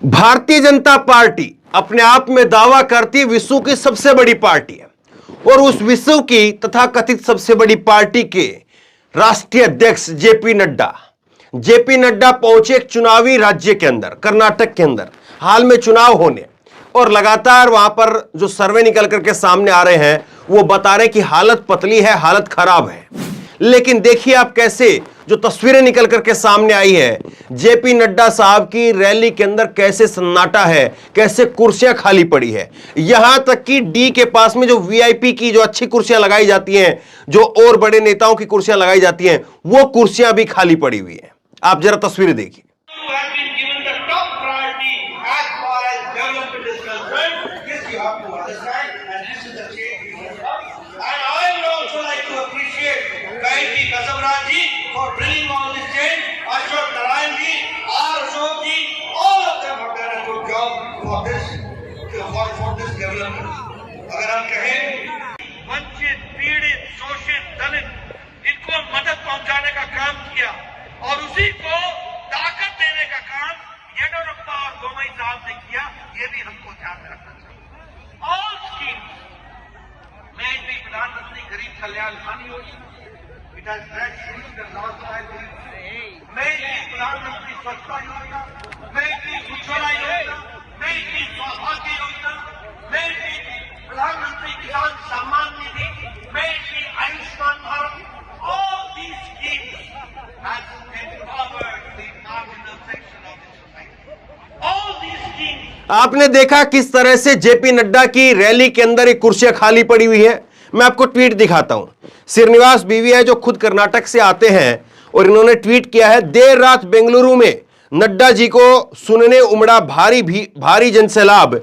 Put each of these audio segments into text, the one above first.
Bharatiya Janata party अपने आप में दावा करती है विश्व की सबसे बड़ी पार्टी है और उस विश्व की तथा कथित सबसे बड़ी पार्टी के राष्ट्रीय अध्यक्ष जेपी नड्डा पहुंचे एक चुनावी राज्य के अंदर, कर्नाटक के अंदर हाल में चुनाव होने, और लगातार वहां पर जो सर्वे निकल करके सामने आ रहे हैं वो बता रहे हैं कि हालत पतली है, हालत खराब है। लेकिन देखिए आप कैसे जो तस्वीरें निकल करके सामने आई है जेपी नड्डा साहब की रैली के अंदर, कैसे सन्नाटा है, कैसे कुर्सियां खाली पड़ी है। यहां तक कि डी के पास में जो वीआईपी की जो अच्छी कुर्सियां लगाई जाती हैं, जो और बड़े नेताओं की कुर्सियां लगाई जाती हैं, वो कुर्सियां भी खाली पड़ी हुई हैं। आप जरा तस्वीरें देखिए। अगर हम कहें वंचित, पीड़ित, शोषित, दलित, इनको मदद पहुंचाने का काम किया और उसी को ताकत देने का काम येडियुरप्पा और बोम्मई साहब ने किया, ये भी हमको ध्यान में रखना चाहिए। ऑल स्कीम में भी प्रधानमंत्री गरीब कल्याण योजना, इट हैज मैं प्रधानमंत्री स्वच्छता योजना, मैं उज्ज्वला योजना, मैं सौभाग्य योजना, मैं प्रधानमंत्री किसान सम्मान निधि, मैं Ayushman Bharat, all these schemes has empowered the marginal section of the society. All these schemes. आपने देखा किस तरह से जेपी नड्डा की रैली के अंदर एक कुर्सियां खाली पड़ी हुई है। मैं आपको ट्वीट दिखाता हूं। श्रीनिवास बीवी है जो खुद कर्नाटक से आते हैं और इन्होंने ट्वीट किया है, देर रात बेंगलुरु में नड्डा जी को सुनने उमड़ा भारी जनसैलाब,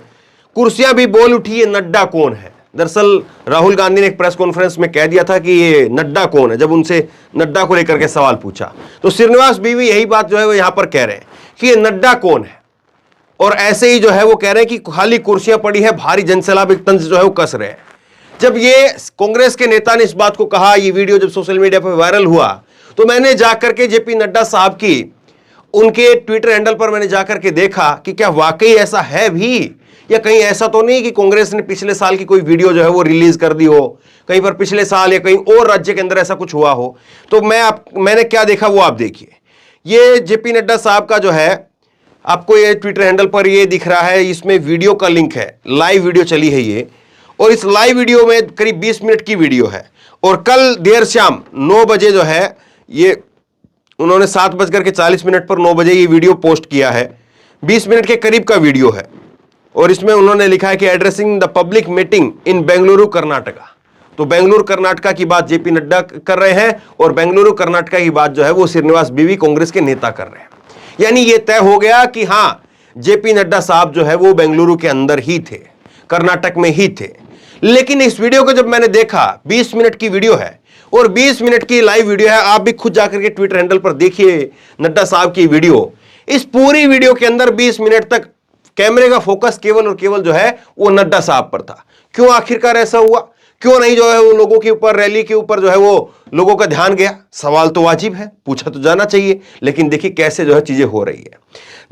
कुर्सियां भी बोल उठी, ये नड्डा कौन है। दरअसल राहुल गांधी ने एक प्रेस कॉन्फ्रेंस में कह दिया था कि ये नड्डा कौन है, जब उनसे नड्डा को लेकर के सवाल पूछा तो श्रीनिवास बीवी यही बात जो है वो यहां पर कह रहे हैं कि ये नड्डा कौन है। और ऐसे ही जो है वो कह रहे हैं कि खाली कुर्सियां पड़ी है, भारी जनसैलाब, एक तंज जो है वो कस रहे हैं। जब ये कांग्रेस के नेता ने इस बात को कहा, ये वीडियो जब सोशल मीडिया पर वायरल हुआ, तो मैंने जाकर के जेपी नड्डा साहब की उनके ट्विटर हैंडल पर मैंने जाकर के देखा कि क्या वाकई ऐसा है भी, या कहीं ऐसा तो नहीं कि कांग्रेस ने पिछले साल की कोई वीडियो जो है वो रिलीज कर दी हो, कहीं पर पिछले साल या कहीं और राज्य के अंदर ऐसा कुछ हुआ हो। तो मैंने क्या देखा वो आप देखिए। ये जेपी नड्डा साहब का जो है, आपको ये ट्विटर हैंडल पर ये दिख रहा है, इसमें वीडियो का लिंक है, लाइव वीडियो चली है ये, और इस लाइव वीडियो में करीब 20 मिनट की वीडियो है। और कल देर शाम 9 बजे जो है ये उन्होंने 7:40 पर 9 बजे ये वीडियो पोस्ट किया है। 20 मिनट के करीब का वीडियो है और इसमें उन्होंने लिखा है कि addressing the public meeting in Bengaluru Karnataka. तो बेंगलुरु कर्नाटका की बात जेपी नड्डा कर रहे हैं और बेंगलुरु कर्नाटका की बात जो है वो श्रीनिवास बीवी कांग्रेस के नेता कर रहे हैं। यानी ये तय हो गया कि हां, जेपी नड्डा साहब जो है वो बेंगलुरु के अंदर ही थे, कर्नाटक में ही थे। लेकिन इस वीडियो को जब मैंने देखा, 20 मिनट की वीडियो है और 20 मिनट की लाइव वीडियो है। आप भी खुद जाकर के ट्विटर हैंडल पर देखिए नड्डा साहब की वीडियो। इस पूरी वीडियो के अंदर 20 मिनट तक कैमरे का फोकस केवल और केवल जो है वो नड्डा साहब पर था। क्यों आखिरकार ऐसा हुआ? क्यों नहीं जो है वो लोगों के ऊपर, रैली के ऊपर जो है वो लोगों का ध्यान गया? सवाल तो वाजिब है, पूछा तो जाना चाहिए। लेकिन देखिए कैसे जो है चीजें हो रही है।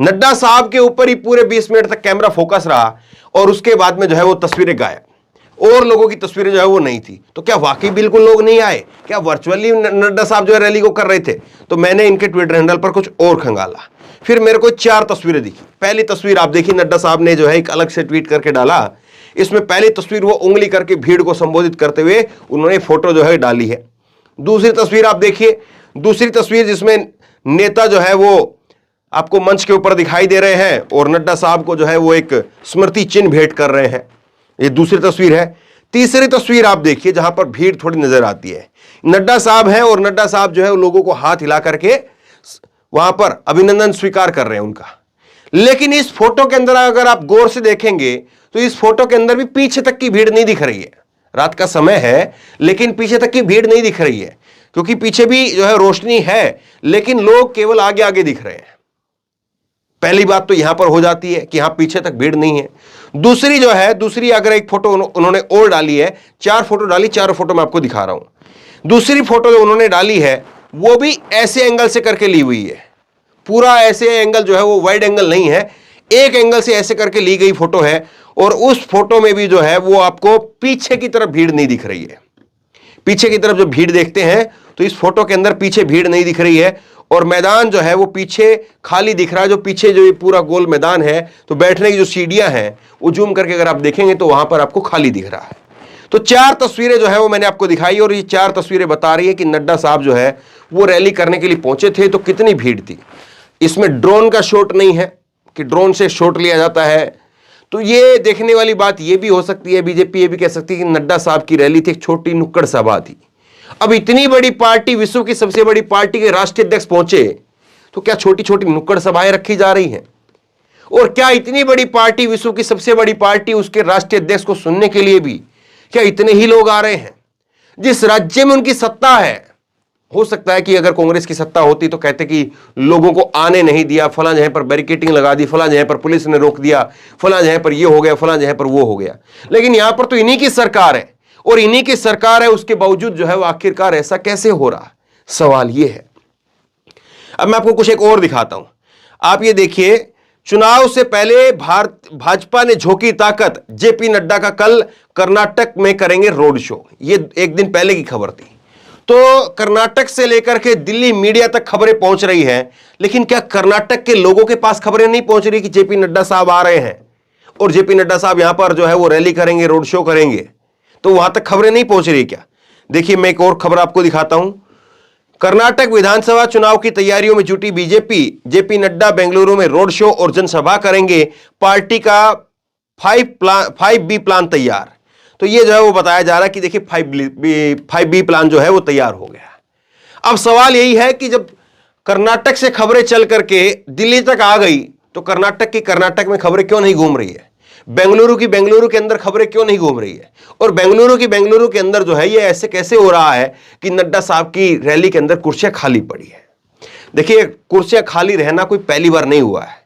नड्डा साहब के ऊपर ही पूरे 20 मिनट तक कैमरा फोकस रहा और उसके बाद में जो है वो तस्वीरें गायब, और लोगों की तस्वीरें जो है वो नहीं थी। तो क्या वाकई बिल्कुल लोग नहीं आए? क्या वर्चुअली नड्डा साहब जो है रैली को कर रहे थे? तो मैंने इनके ट्विटर हैंडल पर कुछ और खंगाला, फिर मेरे को 4 तस्वीरें दिखी। पहली तस्वीर आप देखिए, नड्डा साहब ने जो है एक अलग से ट्वीट करके डाला। इसमें पहली तस्वीर वो उंगली करके भीड़ को संबोधित करते हुए उन्होंने फोटो जो है डाली है। दूसरी तस्वीर आप देखिए, दूसरी तस्वीर जिसमें नेता जो है वो आपको मंच के ऊपर दिखाई दे रहे हैं और नड्डा साहब को जो है वो एक स्मृति चिन्ह भेंट कर रहे हैं। ये दूसरी तस्वीर है। तीसरी तस्वीर आप देखिए जहां पर भीड़ थोड़ी नजर आती है, नड्डा साहब है और नड्डा साहब जो है लोगों को हाथ हिला करके वहां पर अभिनंदन स्वीकार कर रहे हैं उनका। लेकिन इस फोटो के अंदर अगर आप गौर से देखेंगे तो इस फोटो के अंदर भी पीछे तक की भीड़ नहीं दिख रही है। रात का समय है लेकिन पीछे तक की भीड़ नहीं दिख रही है, क्योंकि पीछे भी जो है रोशनी है लेकिन लोग केवल आगे आगे दिख रहे हैं। पहली बात तो यहां पर हो जाती है कि यहां पीछे तक भीड़ नहीं है। दूसरी जो है, दूसरी अगर एक फोटो उन्होंने और डाली है, 4 फोटो डाली, 4 फोटो मैं आपको दिखा रहा हूं। दूसरी फोटो जो उन्होंने डाली है वो भी ऐसे एंगल से करके ली हुई है, पूरा ऐसे एंगल जो है वो वाइड एंगल नहीं है, एक एंगल से ऐसे करके ली गई फोटो है और उस फोटो में भी जो है वो आपको पीछे की तरफ भीड़ नहीं दिख रही है। पीछे की तरफ जो भीड़ देखते हैं तो इस फोटो के अंदर पीछे भीड़ नहीं दिख रही है और मैदान जो है वो पीछे खाली दिख रहा है। जो पीछे जो ये पूरा गोल मैदान है तो बैठने की जो सीढ़ियां हैं वो जूम करके अगर आप देखेंगे तो वहां पर आपको खाली दिख रहा है। तो 4 तस्वीरें जो है वो मैंने आपको दिखाई और ये 4 तस्वीरें बता रही है कि नड्डा साहब जो है वो रैली करने के लिए पहुंचे थे तो कितनी भीड़ थी। इसमें ड्रोन का शॉट नहीं है कि ड्रोन से शॉट लिया जाता है। तो ये देखने वाली बात ये भी हो सकती है, बीजेपी ये भी कह सकती है कि नड्डा साहब की रैली थी एक छोटी नुक्कड़ सभा थी। अब इतनी बड़ी पार्टी, विश्व की सबसे बड़ी पार्टी के राष्ट्रीय अध्यक्ष पहुंचे तो क्या छोटी छोटी नुक्कड़ सभाएं रखी जा रही हैं? और क्या इतनी बड़ी पार्टी, विश्व की सबसे बड़ी पार्टी, उसके राष्ट्रीय अध्यक्ष को सुनने के लिए भी क्या इतने ही लोग आ रहे हैं? जिस राज्य में उनकी सत्ता है, हो सकता है कि अगर कांग्रेस की सत्ता होती तो कहते कि लोगों को आने नहीं दिया, फला जगह पर बैरिकेटिंग लगा दी, फला जगह पर पुलिस ने रोक दिया, फला जगह पर ये हो गया, फला जगह पर वो हो गया। लेकिन यहां पर तो इन्हीं की सरकार है और इन्हीं की सरकार है, उसके बावजूद जो है वो आखिरकार ऐसा कैसे हो रहा? सवाल ये है। अब मैं आपको कुछ एक और दिखाता हूं। आप ये देखिए, चुनाव से पहले भाजपा ने झोंकी ताकत, जेपी नड्डा का कल कर्नाटक में करेंगे रोड शो। ये एक दिन पहले की खबर थी। तो कर्नाटक से लेकर के दिल्ली मीडिया तक खबरें पहुंच रही हैं, लेकिन क्या कर्नाटक के लोगों के पास खबरें नहीं पहुंच रही कि जेपी नड्डा साहब आ रहे हैं और जेपी नड्डा साहब यहां पर जो है वो रैली करेंगे, रोड शो करेंगे? तो वहां तक खबरें नहीं पहुंच रही क्या? देखिए, मैं एक और खबर आपको दिखाता हूं। कर्नाटक विधानसभा चुनाव की तैयारियों में जुटी बीजेपी, जेपी नड्डा बेंगलुरु में रोड शो और जनसभा करेंगे, पार्टी का 5B प्लान तैयार। तो ये जो है वो बताया जा रहा है कि देखिए 5B प्लान जो है वो तैयार हो गया। अब सवाल यही है कि जब कर्नाटक से खबरें चल करके दिल्ली तक आ गई तो कर्नाटक में खबरें क्यों नहीं घूम रही है? बेंगलुरु के अंदर खबरें क्यों नहीं घूम रही है? और बेंगलुरु के अंदर जो है ये ऐसे कैसे हो रहा है कि नड्डा साहब की रैली के अंदर कुर्सियां खाली पड़ी है? देखिए, कुर्सियां खाली रहना कोई पहली बार नहीं हुआ है,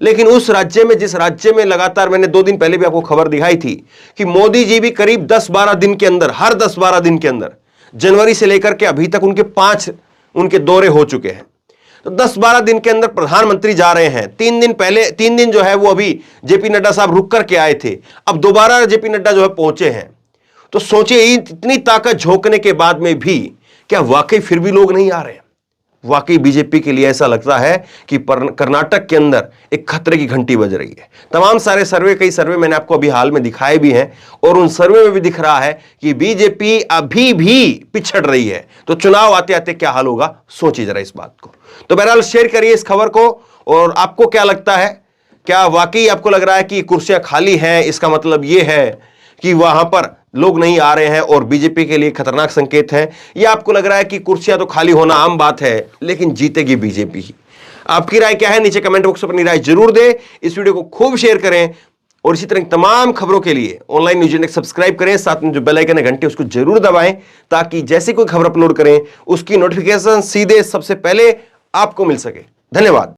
लेकिन उस राज्य में, जिस राज्य में लगातार, मैंने 2 दिन पहले भी आपको खबर दिखाई थी कि मोदी जी भी करीब 10-12 दिन के अंदर, हर 10-12 दिन के अंदर, जनवरी से लेकर के अभी तक उनके 5 दौरे हो चुके हैं। तो 10-12 दिन के अंदर प्रधानमंत्री जा रहे हैं। 3 दिन जो है वो अभी जेपी नड्डा साहब रुक करके आए थे, अब दोबारा जेपी नड्डा जो है पहुंचे हैं। तो सोचिए, इतनी ताकत झोंकने के बाद में भी क्या वाकई फिर भी लोग नहीं आ रहे हैं? वाकई बीजेपी के लिए ऐसा लगता है कि कर्नाटक के अंदर एक खतरे की घंटी बज रही है। तमाम सारे सर्वे, कई सर्वे मैंने आपको अभी हाल में दिखाए भी हैं और उन सर्वे में भी दिख रहा है कि बीजेपी अभी भी पिछड़ रही है। तो चुनाव आते आते क्या हाल होगा, सोचिए जरा इस बात को। तो बहरहाल शेयर करिए इस खबर को। और आपको क्या लगता है, क्या वाकई आपको लग रहा है कि कुर्सियां खाली हैं? इसका मतलब यह है कि वहां पर लोग नहीं आ रहे हैं और बीजेपी के लिए खतरनाक संकेत है, या आपको लग रहा है कि कुर्सियां तो खाली होना आम बात है लेकिन जीतेगी बीजेपी ही? आपकी राय क्या है? नीचे कमेंट बॉक्स में अपनी राय जरूर दें। इस वीडियो को खूब शेयर करें और इसी तरह तमाम खबरों के लिए ऑनलाइन न्यूज इंडेक्स सब्सक्राइब करें। साथ में जो बेल आइकन है, घंटी, उसको जरूर दबाएं ताकि जैसे कोई खबर अपलोड करें उसकी नोटिफिकेशन सीधे सबसे पहले आपको मिल सके। धन्यवाद।